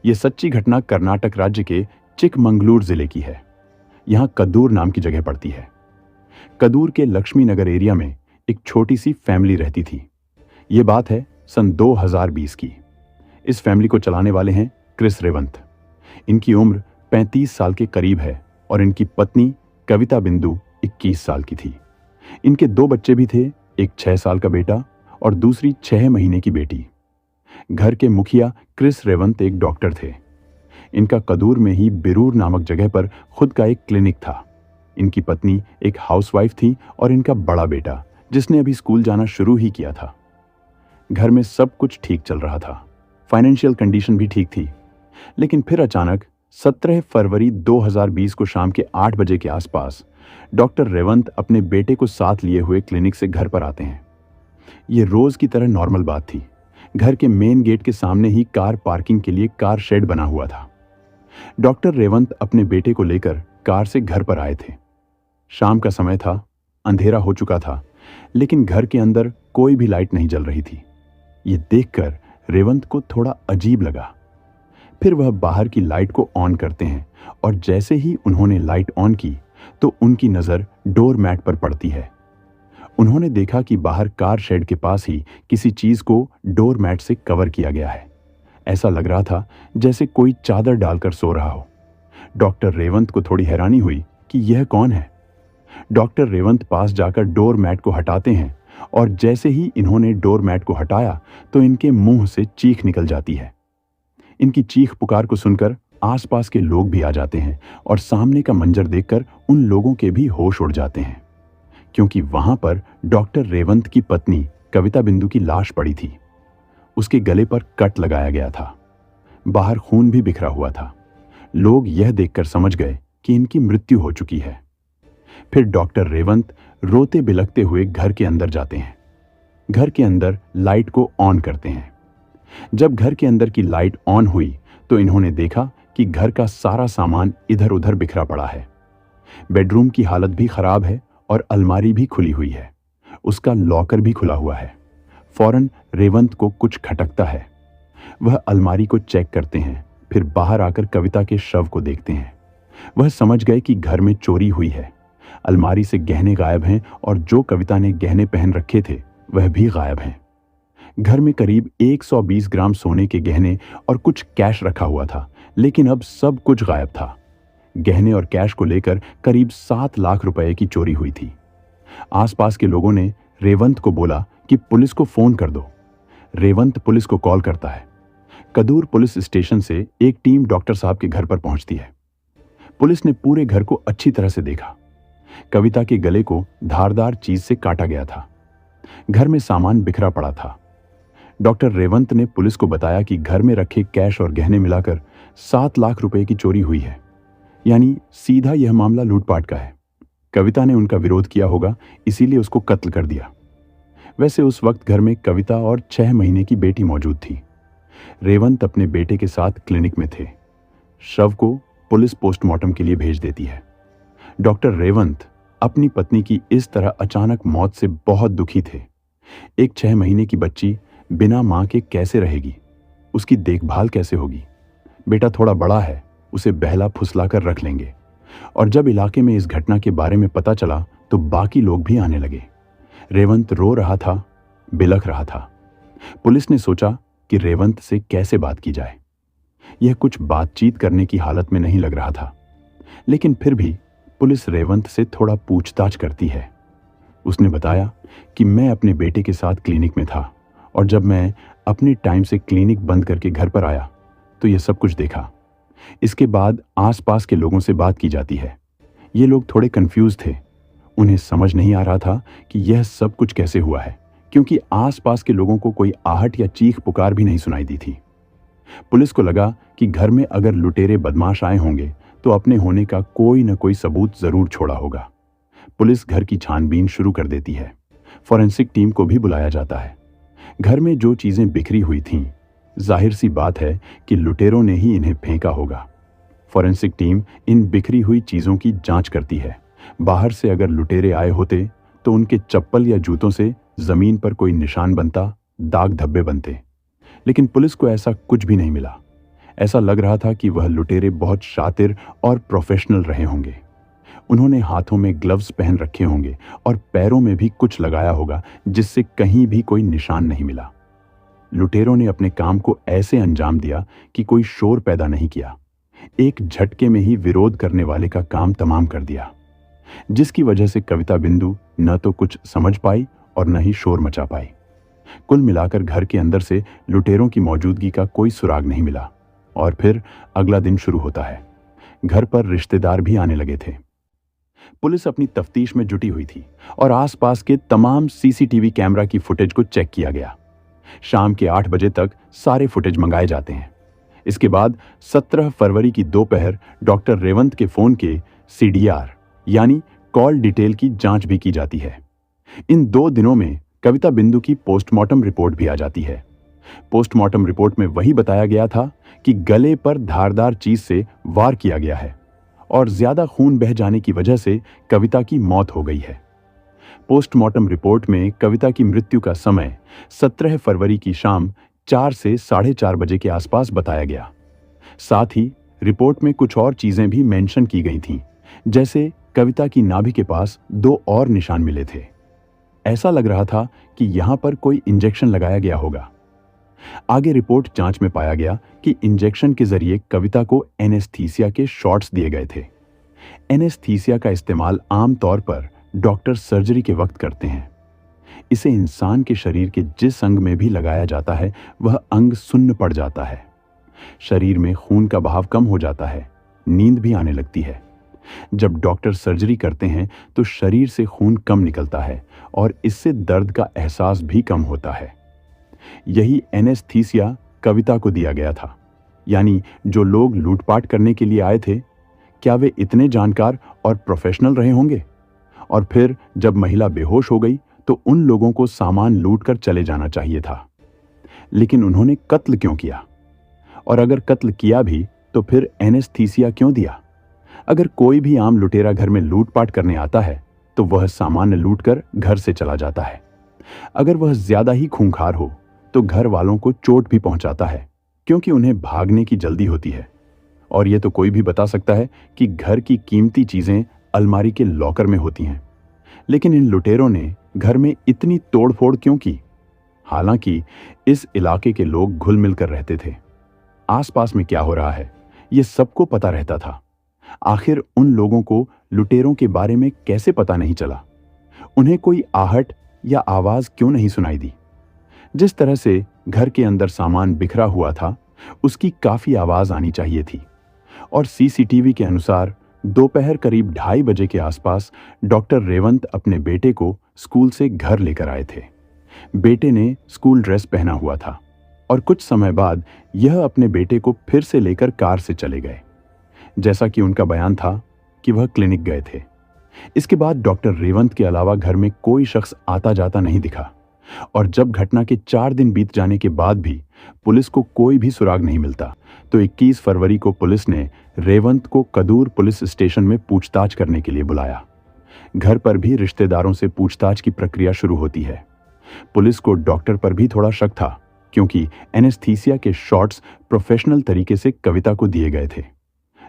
ये सच्ची घटना कर्नाटक राज्य के चिकमंगलूर जिले की है। यहाँ कद्दूर नाम की जगह पड़ती है। कद्दूर के लक्ष्मी नगर एरिया में एक छोटी सी फैमिली रहती थी। ये बात है सन 2020 की। इस फैमिली को चलाने वाले हैं क्रिस रेवंत। इनकी उम्र 35 साल के करीब है और इनकी पत्नी कविता बिंदु 21 साल की थी। इनके 2 बच्चे भी थे, एक 6 साल का बेटा और दूसरी 6 महीने की बेटी। घर के मुखिया क्रिस रेवंत एक डॉक्टर थे। इनका कद्दूर में ही बिरूर नामक जगह पर खुद का एक क्लिनिक था। इनकी पत्नी एक हाउसवाइफ थी और इनका बड़ा बेटा जिसने अभी स्कूल जाना शुरू ही किया था। घर में सब कुछ ठीक चल रहा था, फाइनेंशियल कंडीशन भी ठीक थी। लेकिन फिर अचानक 17 फरवरी 2020 को शाम के 8 बजे के आसपास डॉक्टर रेवंत अपने बेटे को साथ लिए हुए क्लिनिक से घर पर आते हैं। ये रोज की तरह नॉर्मल बात थी। घर के मेन गेट के सामने ही कार पार्किंग के लिए कार शेड बना हुआ था। डॉक्टर रेवंत अपने बेटे को लेकर कार से घर पर आए थे। शाम का समय था, अंधेरा हो चुका था, लेकिन घर के अंदर कोई भी लाइट नहीं जल रही थी। ये देखकर रेवंत को थोड़ा अजीब लगा। फिर वह बाहर की लाइट को ऑन करते हैं और जैसे ही उन्होंने लाइट ऑन की तो उनकी नजर डोर मैट पर पड़ती है। उन्होंने देखा कि बाहर कार शेड के पास ही किसी चीज को डोर मैट से कवर किया गया है। ऐसा लग रहा था जैसे कोई चादर डालकर सो रहा हो। डॉक्टर रेवंत को थोड़ी हैरानी हुई कि यह कौन है। डॉक्टर रेवंत पास जाकर डोर मैट को हटाते हैं और जैसे ही इन्होंने डोर मैट को हटाया तो इनके मुंह से चीख निकल जाती है। इनकी चीख पुकार को सुनकर आसपास के लोग भी आ जाते हैं और सामने का मंजर देखकर उन लोगों के भी होश उड़ जाते हैं, क्योंकि वहां पर डॉक्टर रेवंत की पत्नी कविता बिंदु की लाश पड़ी थी। उसके गले पर कट लगाया गया था। बाहर खून भी बिखरा हुआ था। लोग यह देखकर समझ गए कि इनकी मृत्यु हो चुकी है। फिर डॉक्टर रेवंत रोते बिलखते हुए घर के अंदर जाते हैं। घर के अंदर लाइट को ऑन करते हैं। जब घर के अंदर की लाइट ऑन हुई तो इन्होंने देखा कि घर का सारा सामान इधर उधर बिखरा पड़ा है। बेडरूम की हालत भी खराब है और अलमारी भी खुली हुई है। उसका लॉकर भी खुला हुआ है। फौरन रेवंत को कुछ खटकता है। वह अलमारी को चेक करते हैं, फिर बाहर आकर कविता के शव को देखते हैं। वह समझ गए कि घर में चोरी हुई है। अलमारी से गहने गायब हैं और जो कविता ने गहने पहन रखे थे वह भी गायब हैं। घर में करीब 120 ग्राम सोने के गहने और कुछ कैश रखा हुआ था, लेकिन अब सब कुछ गायब था। गहने और कैश को लेकर करीब 7 लाख रुपए की चोरी हुई थी। आसपास के लोगों ने रेवंत को बोला कि पुलिस को फोन कर दो। रेवंत पुलिस को कॉल करता है। कद्दूर पुलिस स्टेशन से एक टीम डॉक्टर साहब के घर पर पहुंचती है। पुलिस ने पूरे घर को अच्छी तरह से देखा। कविता के गले को धारदार चीज से काटा गया था। घर में सामान बिखरा पड़ा था। डॉक्टर रेवंत ने पुलिस को बताया कि घर में रखे कैश और गहने मिलाकर 7 लाख रुपए की चोरी हुई है, यानी सीधा यह मामला लूटपाट का है। कविता ने उनका विरोध किया होगा, इसीलिए उसको कत्ल कर दिया। वैसे उस वक्त घर में कविता और 6 महीने की बेटी मौजूद थी। रेवंत अपने बेटे के साथ क्लिनिक में थे। शव को पुलिस पोस्टमार्टम के लिए भेज देती है। डॉक्टर रेवंत अपनी पत्नी की इस तरह अचानक मौत से बहुत दुखी थे। एक 6 महीने की बच्ची बिना मां के कैसे रहेगी? उसकी देखभाल कैसे होगी? बेटा थोड़ा बड़ा है, उसे बहला फुसला कर रख लेंगे। और जब इलाके में इस घटना के बारे में पता चला तो बाकी लोग भी आने लगे। रेवंत रो रहा था, बिलख रहा था। पुलिस ने सोचा कि रेवंत से कैसे बात की जाए। यह कुछ बातचीत करने की हालत में नहीं लग रहा था, लेकिन फिर भी पुलिस रेवंत से थोड़ा पूछताछ करती है। उसने बताया कि मैं अपने बेटे के साथ क्लिनिक में था और जब मैं अपने टाइम से क्लिनिक बंद करके घर पर आया तो यह सब कुछ देखा। इसके बाद आसपास के लोगों से बात की जाती है। ये लोग थोड़े कंफ्यूज थे। उन्हें समझ नहीं आ रहा था कि यह सब कुछ कैसे हुआ है, क्योंकि आसपास के लोगों को कोई आहट या चीख पुकार भी नहीं सुनाई दी थी। पुलिस को लगा कि घर में अगर लुटेरे बदमाश आए होंगे तो अपने होने का कोई न कोई सबूत जरूर छोड़ा होगा। पुलिस घर की छानबीन शुरू कर देती है। फॉरेंसिक टीम को भी बुलाया जाता है। घर में जो चीजें बिखरी हुई थीं, जाहिर सी बात है कि लुटेरों ने ही इन्हें फेंका होगा। फॉरेंसिक टीम इन बिखरी हुई चीजों की जांच करती है। बाहर से अगर लुटेरे आए होते तो उनके चप्पल या जूतों से जमीन पर कोई निशान बनता, दाग धब्बे बनते, लेकिन पुलिस को ऐसा कुछ भी नहीं मिला। ऐसा लग रहा था कि वह लुटेरे बहुत शातिर और प्रोफेशनल रहे होंगे। उन्होंने हाथों में ग्लव्स पहन रखे होंगे और पैरों में भी कुछ लगाया होगा जिससे कहीं भी कोई निशान नहीं मिला। लुटेरों ने अपने काम को ऐसे अंजाम दिया कि कोई शोर पैदा नहीं किया। एक झटके में ही विरोध करने वाले का काम तमाम कर दिया, जिसकी वजह से कविता बिंदु न तो कुछ समझ पाई और न ही शोर मचा पाई। कुल मिलाकर घर के अंदर से लुटेरों की मौजूदगी का कोई सुराग नहीं मिला। और फिर अगला दिन शुरू होता है। घर पर रिश्तेदार भी आने लगे थे। पुलिस अपनी तफ्तीश में जुटी हुई थी और आसपास के तमाम सीसीटीवी कैमरा की फुटेज को चेक किया गया। शाम के 8 बजे तक सारे फुटेज मंगाए जाते हैं। इसके बाद 17 फरवरी की दोपहर डॉक्टर रेवंत के फोन के CDR यानी कॉल डिटेल की जांच भी की जाती है। इन 2 दिनों में कविता बिंदु की पोस्टमार्टम रिपोर्ट भी आ जाती है। पोस्टमार्टम रिपोर्ट में वही बताया गया था कि गले पर धारदार चीज से वार किया गया है और ज्यादा खून बह जाने की वजह से कविता की मौत हो गई है। पोस्टमार्टम रिपोर्ट में कविता की मृत्यु का समय 17 फरवरी की शाम 4 से 4:30 बजे के आसपास बताया गया। साथ ही रिपोर्ट में कुछ और चीजें भी मेंशन की गई थीं, जैसे कविता की नाभि के पास 2 और निशान मिले थे। ऐसा लग रहा था कि यहां पर कोई इंजेक्शन लगाया गया होगा। आगे रिपोर्ट जांच में पाया गया कि इंजेक्शन के जरिए कविता को एनेस्थीसिया के शॉट्स दिए गए थे। एनेस्थीसिया का इस्तेमाल आमतौर पर डॉक्टर सर्जरी के वक्त करते हैं। इसे इंसान के शरीर के जिस अंग में भी लगाया जाता है वह अंग सुन्न पड़ जाता है। शरीर में खून का बहाव कम हो जाता है, नींद भी आने लगती है। जब डॉक्टर सर्जरी करते हैं तो शरीर से खून कम निकलता है और इससे दर्द का एहसास भी कम होता है। यही एनेस्थीसिया कविता को दिया गया था। यानी जो लोग लूटपाट करने के लिए आए थे, क्या वे इतने जानकार और प्रोफेशनल रहे होंगे? और फिर जब महिला बेहोश हो गई तो उन लोगों को सामान लूट कर चले जाना चाहिए था। लेकिन उन्होंने कत्ल क्यों किया? और अगर कत्ल किया भी तो फिर एनेस्थीसिया क्यों दिया? अगर कोई भी आम लुटेरा घर में लूटपाट करने आता है तो वह सामान्य लूट कर घर से चला जाता है। अगर वह ज्यादा ही खूंखार हो तो घर वालों को चोट भी पहुंचाता है, क्योंकि उन्हें भागने की जल्दी होती है। और यह तो कोई भी बता सकता है कि घर की कीमती चीजें अलमारी के लॉकर में होती हैं। लेकिन इन लुटेरों ने घर में इतनी तोड़फोड़ क्यों की? हालांकि इस इलाके के लोग घुल मिल कर रहते थे। आसपास में क्या हो रहा है यह सबको पता रहता था। आखिर उन लोगों को लुटेरों के बारे में कैसे पता नहीं चला? उन्हें कोई आहट या आवाज क्यों नहीं सुनाई दी? जिस तरह से घर के अंदर सामान बिखरा हुआ था उसकी काफी आवाज आनी चाहिए थी। और सीसीटीवी के अनुसार दोपहर करीब 2:30 बजे के आसपास डॉक्टर रेवंत अपने बेटे को स्कूल से घर लेकर आए थे। बेटे ने स्कूल ड्रेस पहना हुआ था और कुछ समय बाद यह अपने बेटे को फिर से लेकर कार से चले गए। जैसा कि उनका बयान था कि वह क्लिनिक गए थे। इसके बाद डॉक्टर रेवंत के अलावा घर में कोई शख्स आता जाता नहीं दिखा। और जब घटना के 4 दिन बीत जाने के बाद भी पुलिस को कोई भी सुराग नहीं मिलता तो 21 फरवरी को पुलिस ने रेवंत को कदूर पुलिस स्टेशन में पूछताछ करने के लिए बुलाया। घर पर भी रिश्तेदारों से पूछताछ की प्रक्रिया शुरू होती है। पुलिस को डॉक्टर पर भी थोड़ा शक था, क्योंकि एनेस्थीसिया के शॉट्स प्रोफेशनल तरीके से कविता को दिए गए थे।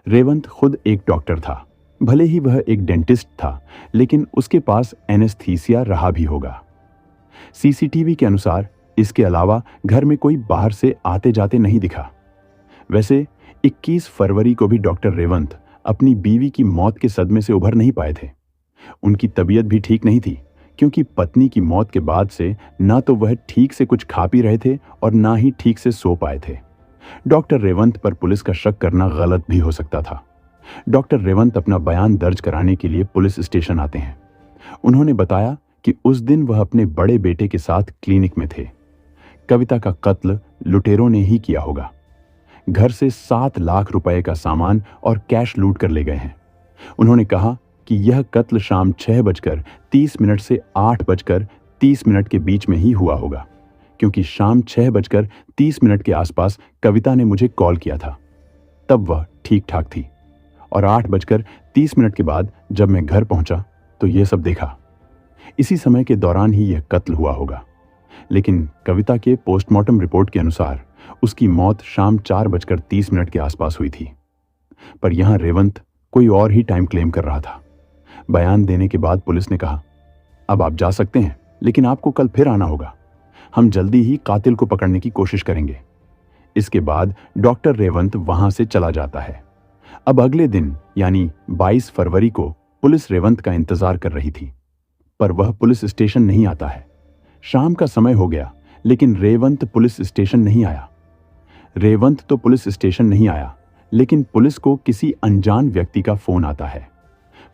रेवंत खुद एक डॉक्टर था। भले ही वह एक डेंटिस्ट था, लेकिन उसके पास एनेस्थीसिया रहा भी होगा। सीसीटीवी के अनुसार इसके अलावा घर में कोई बाहर से आते जाते नहीं दिखा। वैसे 21 फरवरी को भी डॉक्टर रेवंत अपनी बीवी की मौत के सदमे से उभर नहीं पाए थे। उनकी तबीयत भी ठीक नहीं थी, क्योंकि पत्नी की मौत के बाद से ना तो वह ठीक से कुछ खा पी रहे थे और ना ही ठीक से सो पाए थे। डॉक्टर रेवंत पर पुलिस का शक करना गलत भी हो सकता था। डॉक्टर रेवंत अपना बयान दर्ज कराने के लिए पुलिस स्टेशन आते हैं। उन्होंने बताया कि उस दिन वह अपने बड़े बेटे के साथ क्लिनिक में थे। कविता का कत्ल लुटेरों ने ही किया होगा। घर से 7 लाख रुपए का सामान और कैश लूट कर ले गए हैं। उन्होंने कहा कि यह कत्ल शाम 6:30 से 8:30 के बीच में ही हुआ होगा, क्योंकि शाम 6:30 के आसपास कविता ने मुझे कॉल किया था। तब वह ठीक ठाक थी और 8:30 के बाद जब मैं घर पहुंचा तो यह सब देखा। इसी समय के दौरान ही यह कत्ल हुआ होगा। लेकिन कविता के पोस्टमार्टम रिपोर्ट के अनुसार उसकी मौत शाम 4:30 के आसपास हुई थी। पर यहां रेवंत कोई और ही टाइम क्लेम कर रहा था। बयान देने के बाद पुलिस ने कहा, अब आप जा सकते हैं, लेकिन आपको कल फिर आना होगा। हम जल्दी ही कातिल को पकड़ने की कोशिश करेंगे। इसके बाद डॉक्टर रेवंत वहां से चला जाता है। अब अगले दिन यानी 22 फरवरी को पुलिस रेवंत का इंतजार कर रही थी, पर वह पुलिस स्टेशन नहीं आता है। शाम का समय हो गया, लेकिन रेवंत पुलिस स्टेशन नहीं आया। रेवंत तो पुलिस स्टेशन नहीं आया, लेकिन पुलिस को किसी अनजान व्यक्ति का फोन आता है।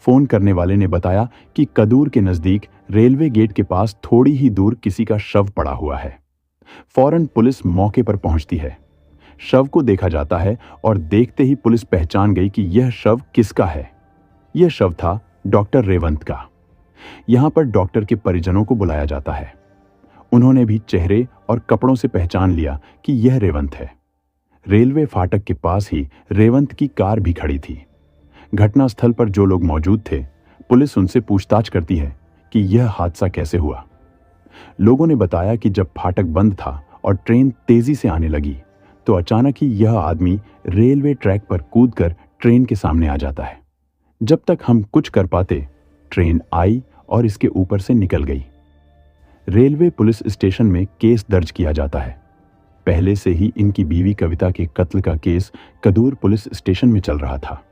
फोन करने वाले ने बताया कि कदूर के नजदीक रेलवे गेट के पास थोड़ी ही दूर किसी का शव पड़ा हुआ है। फौरन पुलिस मौके पर पहुंचती है। शव को देखा जाता है और देखते ही पुलिस पहचान गई कि यह शव किसका है। यह शव था डॉक्टर रेवंत का। यहां पर डॉक्टर के परिजनों को बुलाया जाता है। उन्होंने भी चेहरे और कपड़ों से पहचान लिया कि यह रेवंत है। रेलवे फाटक के पास ही रेवंत की कार भी खड़ी थी। घटनास्थल पर जो लोग मौजूद थे, पुलिस उनसे पूछताछ करती है कि यह हादसा कैसे हुआ। लोगों ने बताया कि जब फाटक बंद था और ट्रेन तेजी से आने लगी, तो अचानक ही यह आदमी रेलवे ट्रैक पर कूदकर ट्रेन के सामने आ जाता है। जब तक हम कुछ कर पाते, ट्रेन आई और इसके ऊपर से निकल गई। रेलवे पुलिस स्टेशन में केस दर्ज किया जाता है। पहले से ही इनकी बीवी कविता के कत्ल का केस कदूर पुलिस स्टेशन में चल रहा था।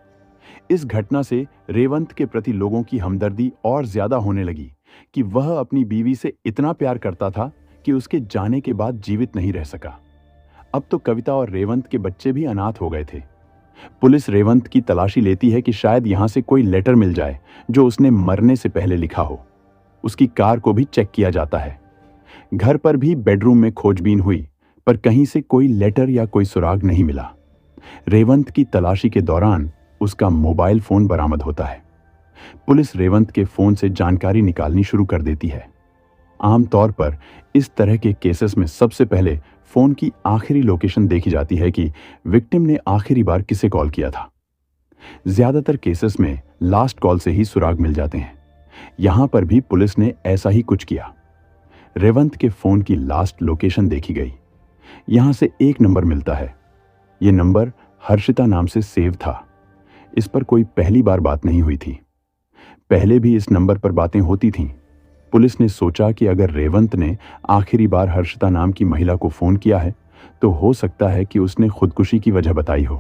इस घटना से रेवंत के प्रति लोगों की हमदर्दी और ज्यादा होने लगी कि वह अपनी बीवी से इतना प्यार करता था कि उसके जाने के बाद जीवित नहीं रह सका। अब तो कविता और रेवंत के बच्चे भी अनाथ हो गए थे। पुलिस रेवंत की तलाशी लेती है कि शायद यहां से कोई लेटर मिल जाए जो उसने मरने से पहले लिखा हो। उसकी कार को भी चेक किया जाता है। घर पर भी बेडरूम में खोजबीन हुई, पर कहीं से कोई लेटर या कोई सुराग नहीं मिला। रेवंत की तलाशी के दौरान उसका मोबाइल फोन बरामद होता है। पुलिस रेवंत के फोन से जानकारी निकालनी शुरू कर देती है। आमतौर पर इस तरह के केसेस में सबसे पहले फोन की आखिरी लोकेशन देखी जाती है कि विक्टिम ने आखिरी बार किसे कॉल किया था। ज्यादातर केसेस में लास्ट कॉल से ही सुराग मिल जाते हैं। यहां पर भी पुलिस ने ऐसा ही कुछ किया। रेवंत के फोन की लास्ट लोकेशन देखी गई। यहां से एक नंबर मिलता है। यह नंबर हर्षिता नाम से सेव था। इस पर कोई पहली बार बात नहीं हुई थी। पहले भी इस नंबर पर बातें होती थीं। पुलिस ने सोचा कि अगर रेवंत ने आखिरी बार हर्षिता नाम की महिला को फोन किया है, तो हो सकता है कि उसने खुदकुशी की वजह बताई हो।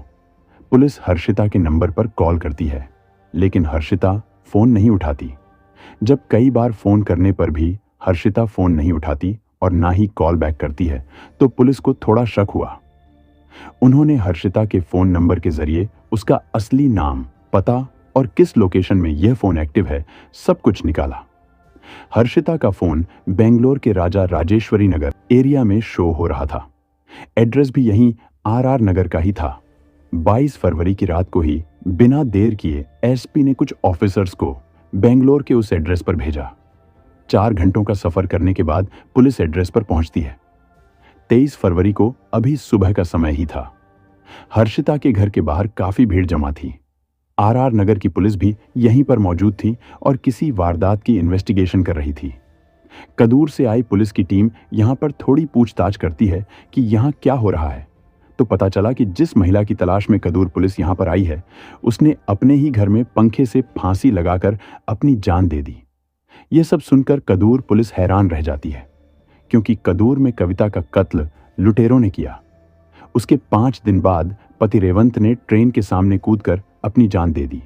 पुलिस हर्षिता के नंबर पर कॉल करती है, लेकिन हर्षिता फोन नहीं उठाती। जब कई बार फोन करने पर भी हर्षिता फोन नहीं उठाती और ना ही कॉल बैक करती है, तो पुलिस को थोड़ा शक हुआ। उन्होंने हर्षिता के फोन नंबर के जरिए उसका असली नाम, पता और किस लोकेशन में यह फोन एक्टिव है, सब कुछ निकाला। हर्षिता का फोन बेंगलोर के राजा राजेश्वरी नगर एरिया में शो हो रहा था। एड्रेस भी यहीं आरआर नगर का ही था। 22 फरवरी की रात को ही बिना देर किए एसपी ने कुछ ऑफिसर्स को बेंगलोर के उस एड्रेस पर भेजा। 4 घंटों का सफर करने के बाद पुलिस एड्रेस पर पहुंचती है। 23 फरवरी को अभी सुबह का समय ही था। हर्षिता के घर के बाहर काफी भीड़ जमा थी। आरआर नगर की पुलिस भी यहीं पर मौजूद थी और किसी वारदात की इन्वेस्टिगेशन कर रही थी। कदूर से आई पुलिस की टीम यहां पर थोड़ी पूछताछ करती है कि यहां क्या हो रहा है, तो पता चला कि जिस महिला की तलाश में कदूर पुलिस यहां पर आई है, उसने अपने ही घर में पंखे से फांसी लगाकर अपनी जान दे दी। यह सब सुनकर कदूर पुलिस हैरान रह जाती है, क्योंकि कदूर में कविता का कत्ल लुटेरों ने किया। उसके 5 दिन बाद पति रेवंत ने ट्रेन के सामने कूदकर अपनी जान दे दी।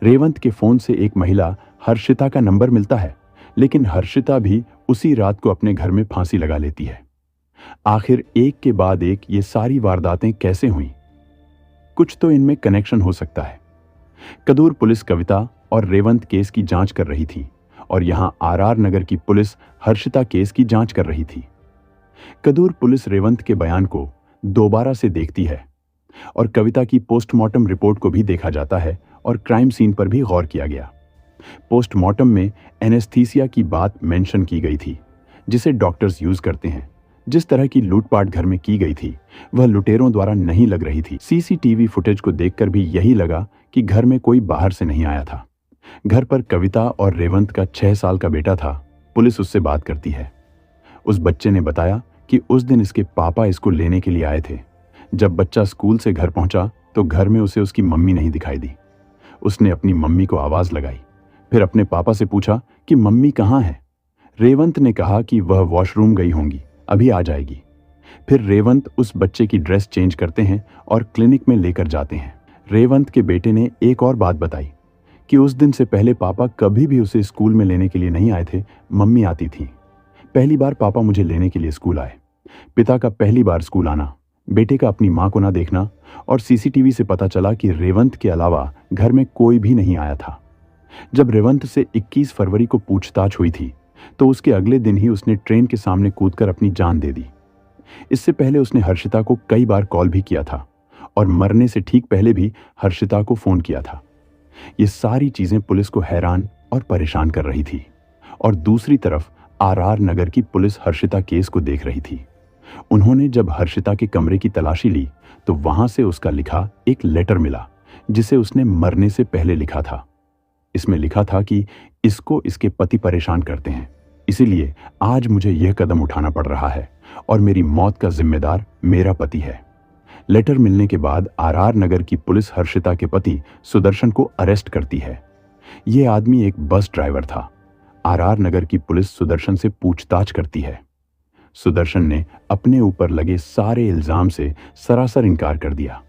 रेवंत के फोन से एक महिला हर्षिता का नंबर मिलता है, लेकिन हर्षिता भी उसी रात को अपने घर में फांसी लगा लेती है। आखिर एक के बाद एक ये सारी वारदातें कैसे हुईं? कुछ तो इनमें कनेक्शन हो सकता है। कदूर पुलिस कविता और रेवंत केस की जांच कर रही थी और यहां आरआर नगर की पुलिस हर्षिता केस की जांच कर रही थी। कदूर पुलिस रेवंत के बयान को दोबारा से देखती है और कविता की पोस्टमार्टम रिपोर्ट को भी देखा जाता है और क्राइम सीन पर भी गौर किया गया। पोस्टमार्टम में एनेस्थीसिया की बात मेंशन की गई थी, जिसे डॉक्टर्स यूज करते हैं। जिस तरह की लूटपाट घर में की गई थी, वह लुटेरों द्वारा नहीं लग रही थी। सीसीटीवी फुटेज को देखकर भी यही लगा कि घर में कोई बाहर से नहीं आया था। घर पर कविता और रेवंत का 6 साल का बेटा था। पुलिस उससे बात करती है। उस बच्चे ने बताया कि उस दिन इसके पापा इसको लेने के लिए आए थे। जब बच्चा स्कूल से घर पहुंचा तो घर में उसे उसकी मम्मी नहीं दिखाई दी। उसने अपनी मम्मी को आवाज लगाई, फिर अपने पापा से पूछा कि मम्मी कहाँ है। रेवंत ने कहा कि वह वॉशरूम गई होंगी, अभी आ जाएगी। फिर रेवंत उस बच्चे की ड्रेस चेंज करते हैं और क्लिनिक में लेकर जाते हैं। रेवंत के बेटे ने एक और बात बताई कि उस दिन से पहले पापा कभी भी उसे स्कूल में लेने के लिए नहीं आए थे, मम्मी आती थी। पहली बार पापा मुझे लेने के लिए स्कूल आए। पिता का पहली बार स्कूल आना, बेटे का अपनी मां को ना देखना, और सीसीटीवी से पता चला कि रेवंत के अलावा घर में कोई भी नहीं आया था। जब रेवंत से 21 फरवरी को पूछताछ हुई थी तो उसके अगले दिन ही उसने ट्रेन के सामने कूदकर अपनी जान दे दी। इससे पहले उसने हर्षिता को कई बार कॉल भी किया था और मरने से ठीक पहले भी हर्षिता को फोन किया था। ये सारी चीजें पुलिस को हैरान और परेशान कर रही थी और दूसरी तरफ आरआर नगर की पुलिस हर्षिता केस को देख रही थी। उन्होंने जब हर्षिता के कमरे की तलाशी ली तो वहां से उसका लिखा एक लेटर मिला जिसे उसने मरने से पहले लिखा था। इसमें लिखा था कि इसको इसके पति परेशान करते हैं, इसीलिए आज मुझे यह कदम उठाना पड़ रहा है और मेरी मौत का जिम्मेदार मेरा पति है। लेटर मिलने के बाद आरआर नगर की पुलिस हर्षिता के पति सुदर्शन को अरेस्ट करती है। यह आदमी एक बस ड्राइवर था। आरआर नगर की पुलिस सुदर्शन से पूछताछ करती है। सुदर्शन ने अपने ऊपर लगे सारे इल्जाम से सरासर इनकार कर दिया।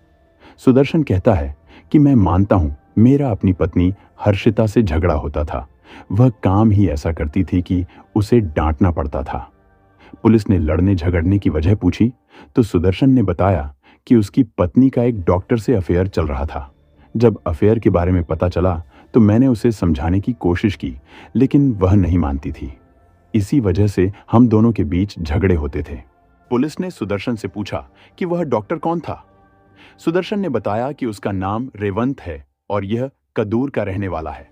सुदर्शन कहता है कि मैं मानता हूं मेरा अपनी पत्नी हर्षिता से झगड़ा होता था, वह काम ही ऐसा करती थी कि उसे डांटना पड़ता था। पुलिस ने लड़ने झगड़ने की वजह पूछी तो सुदर्शन ने बताया कि उसकी पत्नी का एक डॉक्टर से अफेयर चल रहा था। जब अफेयर के बारे में पता चला तो मैंने उसे समझाने की कोशिश की, लेकिन वह नहीं मानती थी। इसी वजह से हम दोनों के बीच झगड़े होते थे। पुलिस ने सुदर्शन से पूछा कि वह डॉक्टर कौन था। सुदर्शन ने बताया कि उसका नाम रेवंत है और यह कदूर का रहने वाला है।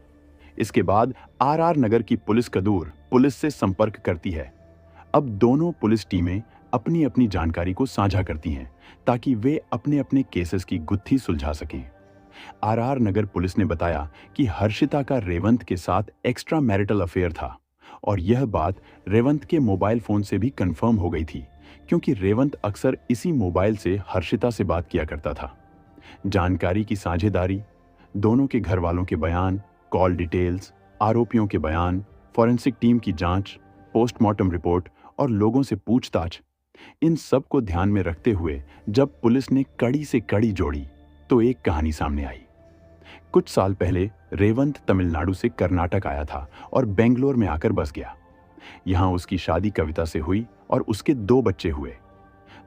इसके बाद आरआर नगर की पुलिस कदूर पुलिस से संपर्क करती है। अब दोनों पुलिस टीमें अपनी अपनी जानकारी को साझा करती हैं ताकि वे अपने अपने केसेस की गुत्थी सुलझा सकें। आरआर नगर पुलिस ने बताया कि हर्षिता का रेवंत के साथ एक्स्ट्रा मैरिटल अफेयर था और यह बात रेवंत के मोबाइल फोन से भी कंफर्म हो गई थी, क्योंकि रेवंत अक्सर इसी मोबाइल से हर्षिता से बात किया करता था। जानकारी की साझेदारी, दोनों के घर वालों के बयान, कॉल डिटेल्स, आरोपियों के बयान, फॉरेंसिक टीम की जांच, पोस्टमार्टम रिपोर्ट और लोगों से पूछताछ, इन सब को ध्यान में रखते हुए जब पुलिस ने कड़ी से कड़ी जोड़ी तो एक कहानी सामने आई। कुछ साल पहले रेवंत तमिलनाडु से कर्नाटक आया था और बेंगलोर में आकर बस गया। यहां उसकी शादी कविता से हुई और उसके 2 बच्चे हुए।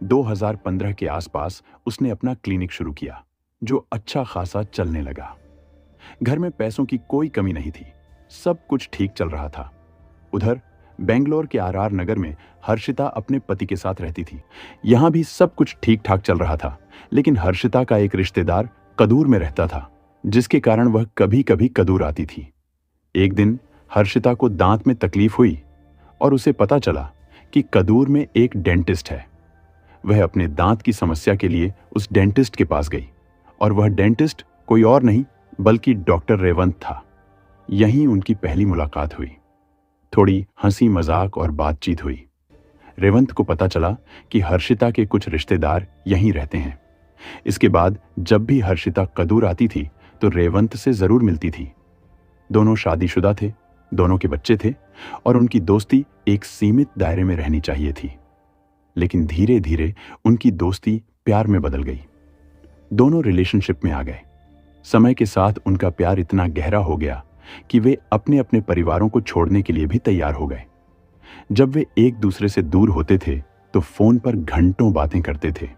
2015 के आसपास उसने अपना क्लिनिक शुरू किया जो अच्छा खासा चलने लगा। घर में पैसों की कोई कमी नहीं थी, सब कुछ ठीक चल रहा था। उधर बेंगलोर के आरआर नगर में हर्षिता अपने पति के साथ रहती थी। यहां भी सब कुछ ठीक ठाक चल रहा था, लेकिन हर्षिता का एक रिश्तेदार कदूर में रहता था, जिसके कारण वह कभी कभी कदूर आती थी। एक दिन हर्षिता को दांत में तकलीफ हुई और उसे पता चला कि कदूर में एक डेंटिस्ट है। वह अपने दांत की समस्या के लिए उस डेंटिस्ट के पास गई और वह डेंटिस्ट कोई और नहीं बल्कि डॉक्टर रेवंत था। यहीं उनकी पहली मुलाकात हुई। थोड़ी हंसी मजाक और बातचीत हुई। रेवंत को पता चला कि हर्षिता के कुछ रिश्तेदार यहीं रहते हैं। इसके बाद जब भी हर्षिता कदूर आती थी तो रेवंत से जरूर मिलती थी। दोनों शादीशुदा थे, दोनों के बच्चे थे और उनकी दोस्ती एक सीमित दायरे में रहनी चाहिए थी। लेकिन धीरे धीरे उनकी दोस्ती प्यार में बदल गई। दोनों रिलेशनशिप में आ गए। समय के साथ उनका प्यार इतना गहरा हो गया कि वे अपने अपने परिवारों को छोड़ने के लिए भी तैयार हो गए। जब वे एक दूसरे से दूर होते थे तो फोन पर घंटों बातें करते थे।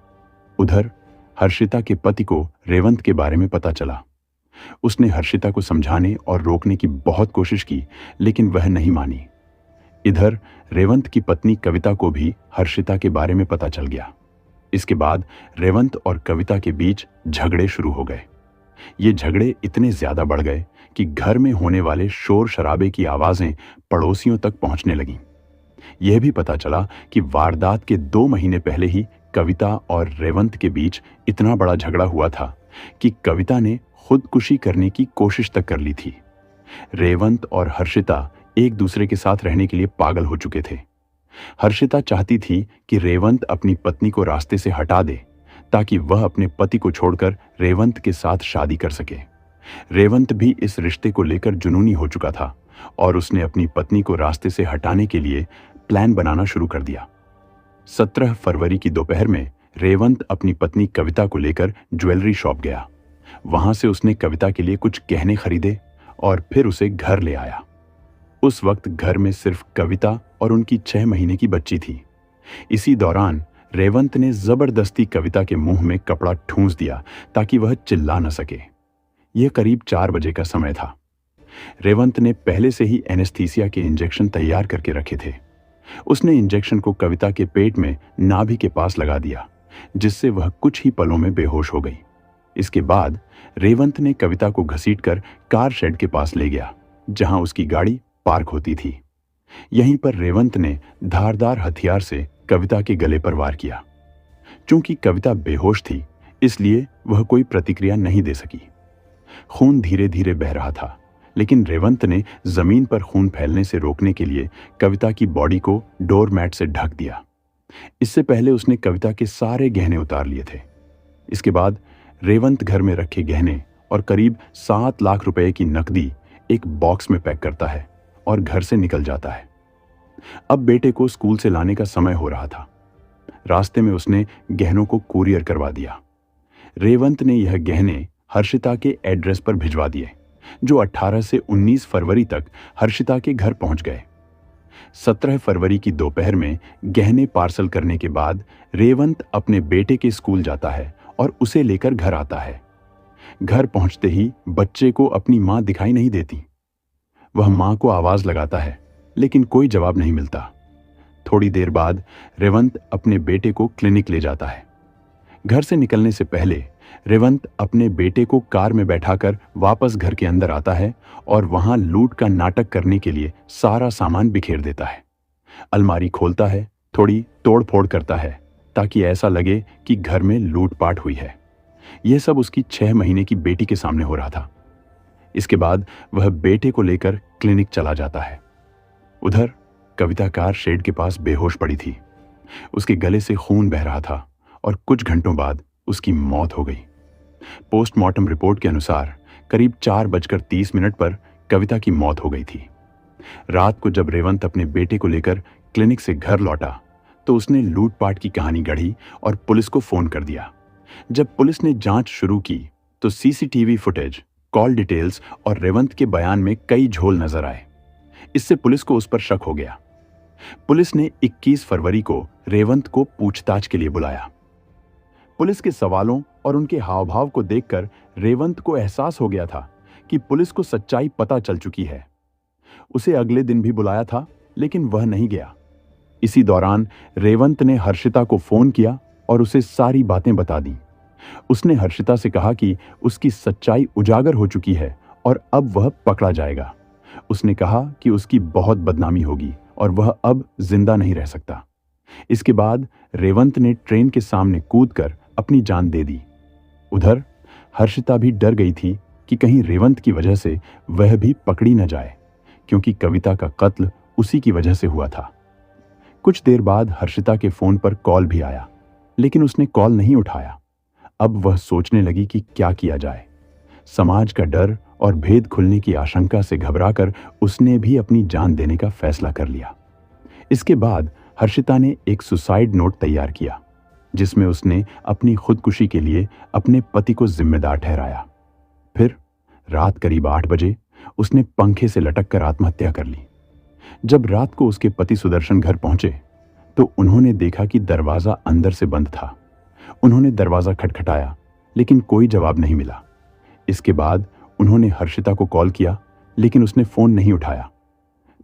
उधर हर्षिता के पति को रेवंत के बारे में पता चला। उसने हर्षिता को समझाने और रोकने की बहुत कोशिश की, लेकिन वह नहीं मानी। इधर रेवंत की पत्नी कविता को भी हर्षिता के बारे में पता चल गया। इसके बाद रेवंत और कविता के बीच झगड़े शुरू हो गए। ये झगड़े इतने ज्यादा बढ़ गए कि घर में होने वाले शोर शराबे की आवाजें पड़ोसियों तक पहुंचने लगीं। यह भी पता चला कि वारदात के 2 महीने पहले ही कविता और रेवंत के बीच इतना बड़ा झगड़ा हुआ था कि कविता ने खुदकुशी करने की कोशिश तक कर ली थी। रेवंत और हर्षिता एक दूसरे के साथ रहने के लिए पागल हो चुके थे। हर्षिता चाहती थी कि रेवंत अपनी पत्नी को रास्ते से हटा दे ताकि वह अपने पति को छोड़कर रेवंत के साथ शादी कर सके। रेवंत भी इस रिश्ते को लेकर जुनूनी हो चुका था और उसने अपनी पत्नी को रास्ते से हटाने के लिए प्लान बनाना शुरू कर दिया। 17 फरवरी की दोपहर में रेवंत अपनी पत्नी कविता को लेकर ज्वेलरी शॉप गया। वहां से उसने कविता के लिए कुछ गहने खरीदे और फिर उसे घर ले आया। उस वक्त घर में सिर्फ कविता और उनकी 6 महीने की बच्ची थी। इसी दौरान रेवंत ने जबरदस्ती कविता के मुंह में कपड़ा ठूंस दिया ताकि वह चिल्ला न सके। यह करीब 4 बजे का समय था। रेवंत ने पहले से ही एनेस्थीसिया के इंजेक्शन तैयार करके रखे थे। उसने इंजेक्शन को कविता के पेट में नाभि के पास लगा दिया, जिससे वह कुछ ही पलों में बेहोश हो गई। इसके बाद रेवंत ने कविता को घसीटकर कार शेड के पास ले गया, जहां उसकी गाड़ी पार्क होती थी। यहीं पर रेवंत ने धारदार हथियार से कविता के गले पर वार किया। चूंकि कविता बेहोश थी, इसलिए वह कोई प्रतिक्रिया नहीं दे सकी। खून धीरे धीरे बह रहा था, लेकिन रेवंत ने जमीन पर खून फैलने से रोकने के लिए कविता की बॉडी को डोरमैट से ढक दिया। इससे पहले उसने कविता के सारे गहने उतार लिए थे। इसके बाद रेवंत घर में रखे गहने और करीब 7 लाख रुपए की नकदी एक बॉक्स में पैक करता है और घर से निकल जाता है। अब बेटे को स्कूल से लाने का समय हो रहा था। रास्ते में उसने गहनों को कुरियर करवा दिया। रेवंत ने यह गहने हर्षिता के एड्रेस पर भिजवा दिए, जो 18 से 19 फरवरी तक हर्षिता के घर पहुंच गए। 17 फरवरी की दोपहर में गहने पार्सल करने के बाद रेवंत अपने बेटे के स्कूल जाता है और उसे लेकर घर आता है। घर पहुंचते ही बच्चे को अपनी मां दिखाई नहीं देती। वह मां को आवाज लगाता है, लेकिन कोई जवाब नहीं मिलता। थोड़ी देर बाद रेवंत अपने बेटे को क्लिनिक ले जाता है। घर से निकलने से पहले रेवंत अपने बेटे को कार में बैठाकर वापस घर के अंदर आता है और वहां लूट का नाटक करने के लिए सारा सामान बिखेर देता है। अलमारी खोलता है, थोड़ी तोड़-फोड़ करता है ताकि ऐसा लगे कि घर में लूटपाट हुई है। यह सब उसकी 6 महीने की बेटी के सामने हो रहा था। इसके बाद वह बेटे को लेकर क्लिनिक चला जाता है। उधर कविता कार शेड के पास बेहोश पड़ी थी। उसके गले से खून बह रहा था और कुछ घंटों बाद उसकी मौत हो गई। पोस्टमार्टम रिपोर्ट के अनुसार करीब 4:30 पर कविता की मौत हो गई थी। रात को जब रेवंत अपने बेटे को लेकर क्लिनिक से घर लौटा तो उसने लूटपाट की कहानी गढ़ी और पुलिस को फोन कर दिया। जब पुलिस ने जांच शुरू की तो सीसीटीवी फुटेज, कॉल डिटेल्स और रेवंत के बयान में कई झोल नजर आए। इससे पुलिस को उस पर शक हो गया। पुलिस ने 21 फरवरी को रेवंत को पूछताछ के लिए बुलाया। पुलिस के सवालों और उनके हाव भाव को देखकर रेवंत को एहसास हो गया था कि पुलिस को सच्चाई पता चल चुकी है। उसे अगले दिन भी बुलाया था, लेकिन वह नहीं गया। इसी दौरान रेवंत ने हर्षिता को फोन किया और उसे सारी बातें बता दी। उसने हर्षिता से कहा कि उसकी सच्चाई उजागर हो चुकी है और अब वह पकड़ा जाएगा। उसने कहा कि उसकी बहुत बदनामी होगी और वह अब जिंदा नहीं रह सकता। इसके बाद रेवंत ने ट्रेन के सामने कूदकर अपनी जान दे दी। उधर हर्षिता भी डर गई थी कि कहीं रेवंत की वजह से वह भी पकड़ी न जाए, क्योंकि कविता का कत्ल उसी की वजह से हुआ था। कुछ देर बाद हर्षिता के फोन पर कॉल भी आया, लेकिन उसने कॉल नहीं उठाया। अब वह सोचने लगी कि क्या किया जाए। समाज का डर और भेद खुलने की आशंका से घबराकर उसने भी अपनी जान देने का फैसला कर लिया। इसके बाद हर्षिता ने एक सुसाइड नोट तैयार किया, जिसमें उसने अपनी खुदकुशी के लिए अपने पति को जिम्मेदार ठहराया। फिर रात करीब 8 बजे उसने पंखे से लटक कर आत्महत्या कर ली। जब रात को उसके पति सुदर्शन घर पहुंचे तो उन्होंने देखा कि दरवाजा अंदर से बंद था। उन्होंने दरवाजा खटखटाया, लेकिन कोई जवाब नहीं मिला। इसके बाद उन्होंने हर्षिता को कॉल किया, लेकिन उसने फोन नहीं उठाया।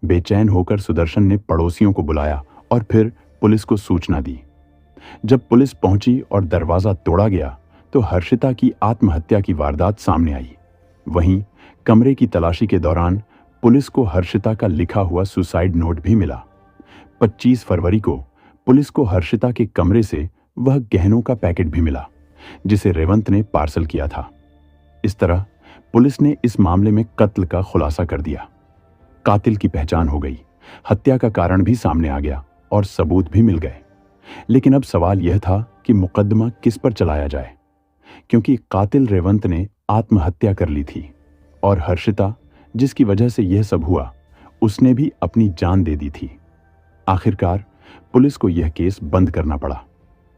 बेचैन होकर सुदर्शन ने पड़ोसियों को बुलाया और फिर पुलिस को सूचना दी। जब पुलिस पहुंची और दरवाजा तोड़ा गया तो हर्षिता की आत्महत्या की वारदात सामने आई। वहीं कमरे की तलाशी के दौरान पुलिस को हर्षिता का लिखा हुआ सुसाइड नोट भी मिला। 25 फरवरी को पुलिस को हर्षिता के कमरे से वह गहनों का पैकेट भी मिला, जिसे रेवंत ने पार्सल किया था। इस तरह पुलिस ने इस मामले में कत्ल का खुलासा कर दिया। कातिल की पहचान हो गई, हत्या का कारण भी सामने आ गया और सबूत भी मिल गए। लेकिन अब सवाल यह था कि मुकदमा किस पर चलाया जाए, क्योंकि कातिल रेवंत ने आत्महत्या कर ली थी और हर्षिता, जिसकी वजह से यह सब हुआ, उसने भी अपनी जान दे दी थी। आखिरकार पुलिस को यह केस बंद करना पड़ा,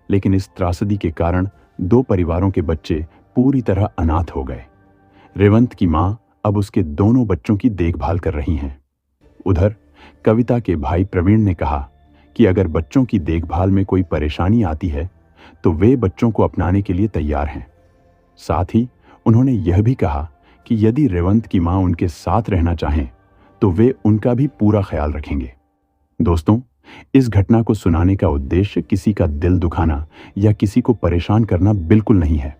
लेकिन इस त्रासदी के कारण 2 परिवारों के बच्चे पूरी तरह अनाथ हो गए। रेवंत की मां अब उसके दोनों बच्चों की देखभाल कर रही हैं। उधर कविता के भाई प्रवीण ने कहा कि अगर बच्चों की देखभाल में कोई परेशानी आती है तो वे बच्चों को अपनाने के लिए तैयार हैं। साथ ही उन्होंने यह भी कहा कि यदि रेवंत की मां उनके साथ रहना चाहें तो वे उनका भी पूरा ख्याल रखेंगे। दोस्तों, इस घटना को सुनाने का उद्देश्य किसी का दिल दुखाना या किसी को परेशान करना बिल्कुल नहीं है,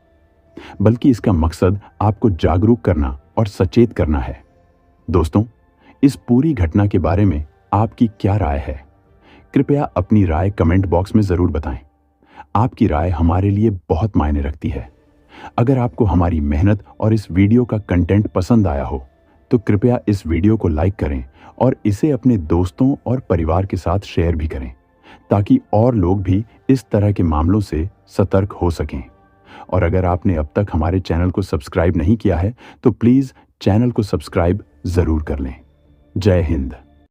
बल्कि इसका मकसद आपको जागरूक करना और सचेत करना है। दोस्तों, इस पूरी घटना के बारे में आपकी क्या राय है? कृपया अपनी राय कमेंट बॉक्स में जरूर बताएं। आपकी राय हमारे लिए बहुत मायने रखती है। अगर आपको हमारी मेहनत और इस वीडियो का कंटेंट पसंद आया हो तो कृपया इस वीडियो को लाइक करें और इसे अपने दोस्तों और परिवार के साथ शेयर भी करें, ताकि और लोग भी इस तरह के मामलों से सतर्क हो सकें। और अगर आपने अब तक हमारे चैनल को सब्सक्राइब नहीं किया है तो प्लीज चैनल को सब्सक्राइब जरूर कर लें। जय हिंद।